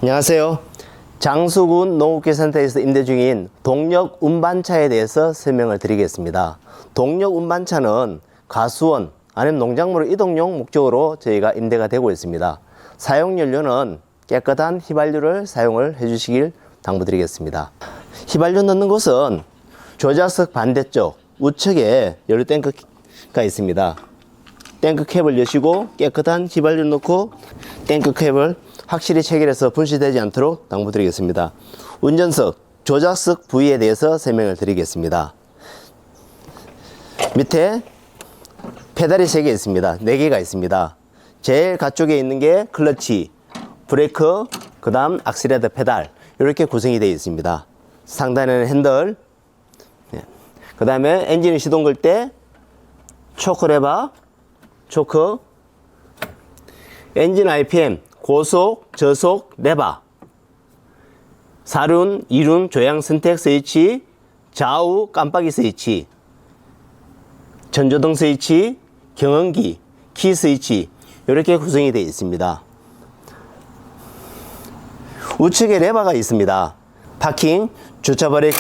안녕하세요. 장수군 농업기술센터에서 임대 중인 동력 운반차에 대해서 설명을 드리겠습니다. 동력 운반차는 가수원 아니면 농작물 이동용 목적으로 저희가 임대가 되고 있습니다. 사용연료는 깨끗한 휘발유를 사용을 해주시길 당부드리겠습니다. 휘발유 넣는 곳은 조자석 반대쪽 우측에 연료 탱크가 있습니다. 탱크 캡을 여시고 깨끗한 휘발유 넣고 탱크 캡을 확실히 체결해서 분실되지 않도록 당부드리겠습니다. 운전석, 조작석 부위에 대해서 설명을 드리겠습니다. 밑에 페달이 3개 있습니다. 4개가 있습니다. 제일 가쪽에 있는 게 클러치, 브레이크, 그 다음 악셀레터 페달 이렇게 구성이 되어 있습니다. 상단에는 핸들, 그 다음에 엔진을 시동 걸 때 초크 레버, 초크, 엔진 RPM, 고속, 저속, 레버, 4륜, 2륜 조향 선택 스위치, 좌우 깜빡이 스위치, 전조등 스위치, 경운기, 키 스위치 이렇게 구성이 되어 있습니다. 우측에 레버가 있습니다. 파킹, 주차 브레이크,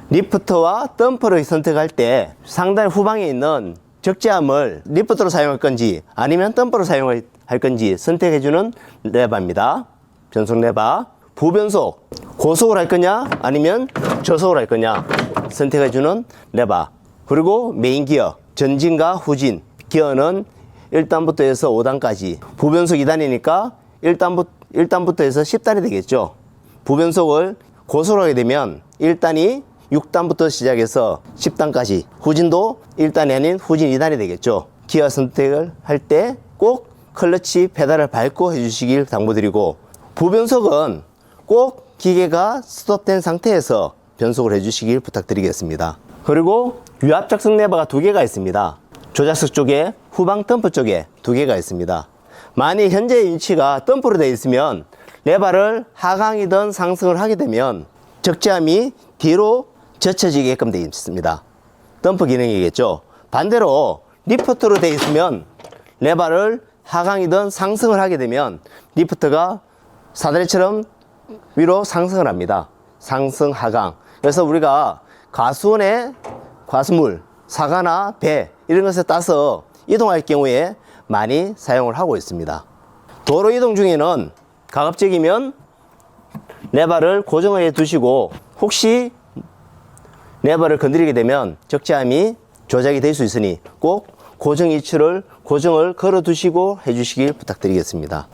리프트와 덤퍼를 선택할 때 상단 후방에 있는 적재함을 리프트로 사용할 건지 아니면 덤퍼로 사용할 건지 선택해주는 레버입니다. 변속 레버. 부변속, 고속을 할 거냐 아니면 저속을 할 거냐 선택해주는 레버. 그리고 메인 기어, 전진과 후진. 기어는 1단부터 해서 5단까지. 부변속 2단이니까 1단부터 해서 10단이 되겠죠. 부변속을 고속을 하게 되면 1단이 6단부터 시작해서 10단까지, 후진도 1단이 아닌 후진 2단이 되겠죠. 기어 선택을 할 때 꼭 클러치 페달을 밟고 해주시길 당부드리고, 부변속은 꼭 기계가 스톱된 상태에서 변속을 해주시길 부탁드리겠습니다. 그리고 유압작성 레버가 2개가 있습니다. 조작석 쪽에, 후방 덤프 쪽에 2개가 있습니다. 만일 현재 위치가 덤프로 되어 있으면 레버를 하강이든 상승을 하게 되면 적재함이 뒤로 젖혀지게끔 되어 있습니다. 덤프 기능이겠죠. 반대로 리프트로 되어 있으면 레버를 하강이든 상승을 하게 되면 리프트가 사다리처럼 위로 상승을 합니다. 상승 하강. 그래서 우리가 가수원에 과수물, 사과나 배 이런 것을 따서 이동할 경우에 많이 사용을 하고 있습니다. 도로 이동 중에는 가급적이면 레버를 고정해 두시고 혹시 레버를 건드리게 되면 적재함이 조작이 될 수 있으니 꼭 고정을 걸어 두시고 해주시길 부탁드리겠습니다.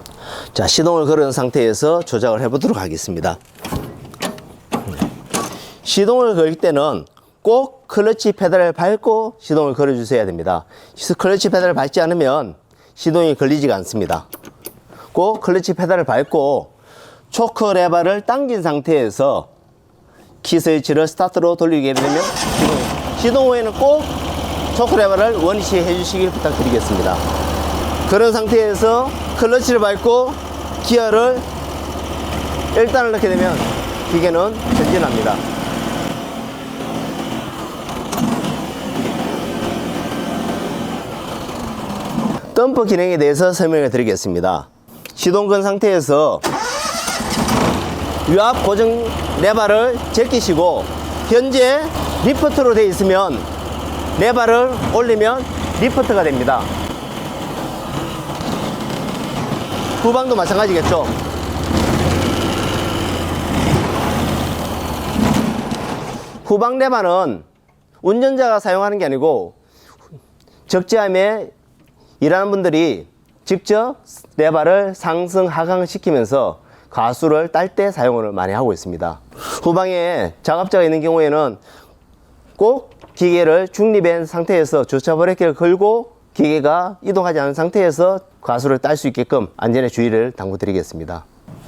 자, 시동을 걸은 상태에서 조작을 해보도록 하겠습니다. 시동을 걸 때는 꼭 클러치 페달을 밟고 시동을 걸어 주셔야 됩니다. 클러치 페달을 밟지 않으면 시동이 걸리지가 않습니다. 꼭 클러치 페달을 밟고 초크 레버를 당긴 상태에서 키 스위치를 스타트로 돌리게 되면 시동 후에는 꼭 초크 레버를 원위치 해주시길 부탁드리겠습니다. 그런 상태에서 클러치를 밟고 기어를 1단을 넣게 되면 기계는 전진합니다. 덤퍼 기능에 대해서 설명을 드리겠습니다. 시동 건 상태에서 유압 고정 레버를 제끼시고 현재 리프트로 되어 있으면 레버를 올리면 리프트가 됩니다. 후방도 마찬가지겠죠. 후방 레버는 운전자가 사용하는 게 아니고 적재함에 일하는 분들이 직접 레버를 상승 하강을 시키면서 가수를 딸 때 사용을 많이 하고 있습니다. 후방에 작업자가 있는 경우에는 꼭 기계를 중립한 상태에서 주차 브레이크를 걸고 기계가 이동하지 않은 상태에서 가수를 딸 수 있게끔 안전에 주의를 당부드리겠습니다.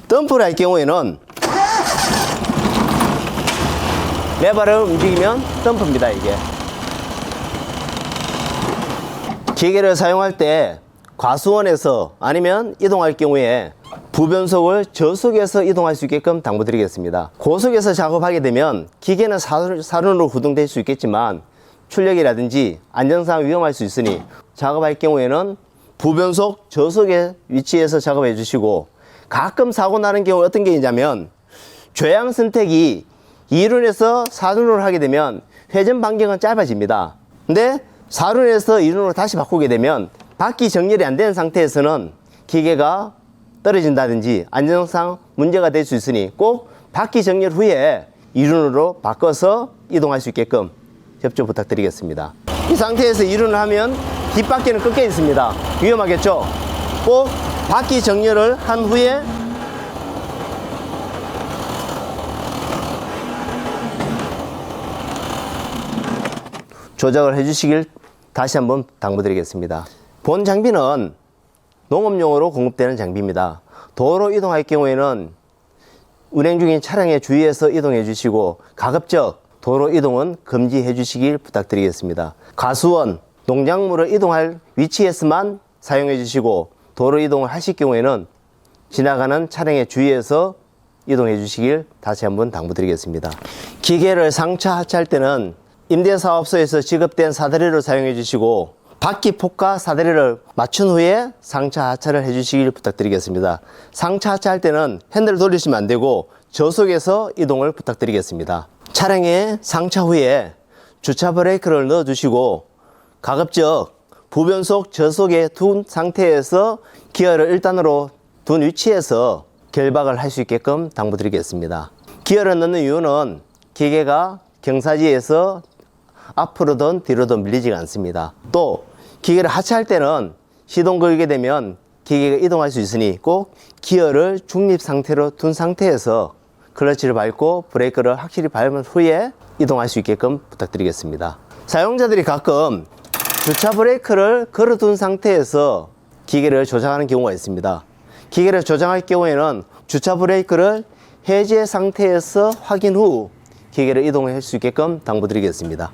덤프를 할 경우에는 레버를 움직이면 덤프입니다. 이게 기계를 사용할 때 과수원에서 아니면 이동할 경우에 부변속을 저속에서 이동할 수 있게끔 당부드리겠습니다. 고속에서 작업하게 되면 기계는 사륜으로 구동될 수 있겠지만 출력이라든지 안전상 위험할 수 있으니 작업할 경우에는 부변속 저속의 위치에서 작업해 주시고 가끔 사고 나는 경우 어떤 게 있냐면 좌양 선택이 2륜에서 4륜으로 하게 되면 회전 반경은 짧아집니다. 근데 4륜에서 2륜으로 다시 바꾸게 되면 바퀴 정렬이 안 되는 상태에서는 기계가 떨어진다든지 안전상 문제가 될 수 있으니 꼭 바퀴 정렬 후에 2륜으로 바꿔서 이동할 수 있게끔 협조 부탁드리겠습니다. 이 상태에서 2륜을 하면 뒷바퀴는 꺾여 있습니다. 위험하겠죠? 꼭 바퀴 정렬을 한 후에 조작을 해주시길 다시 한번 당부드리겠습니다. 본 장비는 농업용으로 공급되는 장비입니다. 도로 이동할 경우에는 운행 중인 차량에 주의해서 이동해 주시고 가급적 도로 이동은 금지해 주시길 부탁드리겠습니다. 가수원, 농작물을 이동할 위치에서만 사용해 주시고 도로 이동을 하실 경우에는 지나가는 차량에 주의해서 이동해 주시길 다시 한번 당부드리겠습니다. 기계를 상차 하차할 때는 임대사업소에서 지급된 사다리를 사용해 주시고 바퀴 폭과 사다리를 맞춘 후에 상차 하차를 해 주시길 부탁드리겠습니다. 상차 하차할 때는 핸들을 돌리시면 안 되고 저속에서 이동을 부탁드리겠습니다. 차량에 상차 후에 주차 브레이크를 넣어 주시고 가급적 부변속 저속에 둔 상태에서 기어를 1단으로 둔 위치에서 결박을 할 수 있게끔 당부드리겠습니다. 기어를 넣는 이유는 기계가 경사지에서 앞으로든 뒤로든 밀리지가 않습니다. 또 기계를 하차할 때는 시동 걸게 되면 기계가 이동할 수 있으니 꼭 기어를 중립 상태로 둔 상태에서 클러치를 밟고 브레이크를 확실히 밟은 후에 이동할 수 있게끔 부탁드리겠습니다. 사용자들이 가끔 주차 브레이크를 걸어둔 상태에서 기계를 조작하는 경우가 있습니다. 기계를 조작할 경우에는 주차 브레이크를 해제 상태에서 확인 후 기계를 이동할 수 있게끔 당부드리겠습니다.